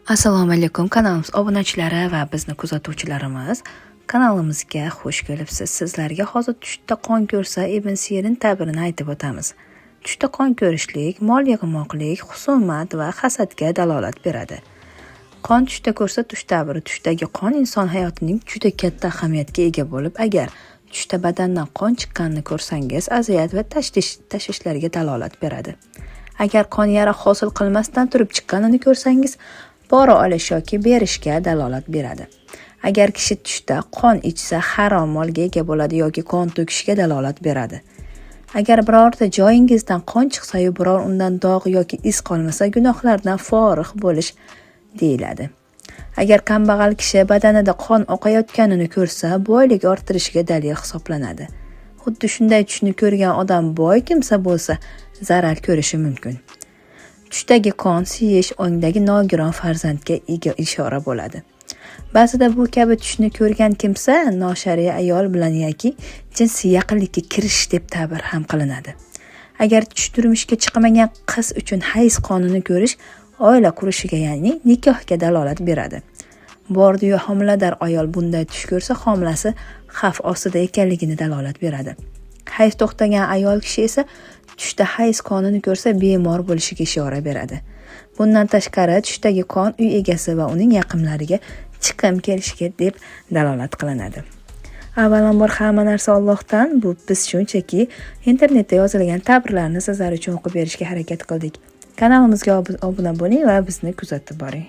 Assalomu alaykum kanalimiz obunachilari va bizni kuzatuvchilarimiz. Kanalimizga xush kelibsiz. Sizlarga hozir tushda qon ko'rsa Ibn Sirin ta'birini aytib o'tamiz. Tushda qon ko'rishlik mol yig'moqlik, xusumat va hasadga dalolat beradi. Qon tushda ko'rsa tush ta'biri tushdagi qon inson hayotining juda katta ahamiyatga ega bo'lib, agar tushda badandan qon chiqqanini ko'rsangiz, aziyat va tashvishlarga dalolat beradi. Agar qon yara hosil qilmasdan turib chiqqanini ko'rsangiz, pora olish yoki berishga dalolat beradi. Agar kishi tushda qon ichsa, harom molga ega bo'ladi yoki qon to'kishiga dalolat beradi. Agar birorta joyingizdan qon chiqsa-yu biror undan dog' yoki iz qolmasa, gunohlardan forig' bo'lish deyiladi. Agar kambag'al kishi badanida qon oqayotganini ko'rsa, boylik orttirishiga dalil hisoblanadi. Xuddi shunday tushni ko'rgan odam boy kimsa bo'lsa, zarar ko'rishi mumkin. Tushdagi qon siyish ongdagi nogiron farzandga ishora bo'ladi. Ba'zida bu kabi tushni ko'rgan kimsa noshariy ayol bilan yoki jinsiy yaqinlikka kirish deb ta'bir ham qilinadi. Agar tush turmushga chiqmagan qiz uchun hayz qonini ko'rish oila qurishiga, ya'ni nikohga dalolat beradi. Bordi-yu homilador ayol bunday tush ko'rsa, homilasi xavf ostida ekanligini dalolat beradi. Hayz to'xtagan ayol kishi esa tushda hayz qonini ko'rsa bemor bo'lishiga ishora beradi. Bundan tashqari tushdagi qon uy egasi va uning yaqinlariga chiqim kelishiga deb dalolat qilinadi. Avvalambor hamma narsa Allohdan, bu biz shunchaki internetda yozilgan ta'birlarni sizlar uchun o'qib berishga harakat qildik. Kanalimizga obuna bo'ling va bizni kuzatib boring.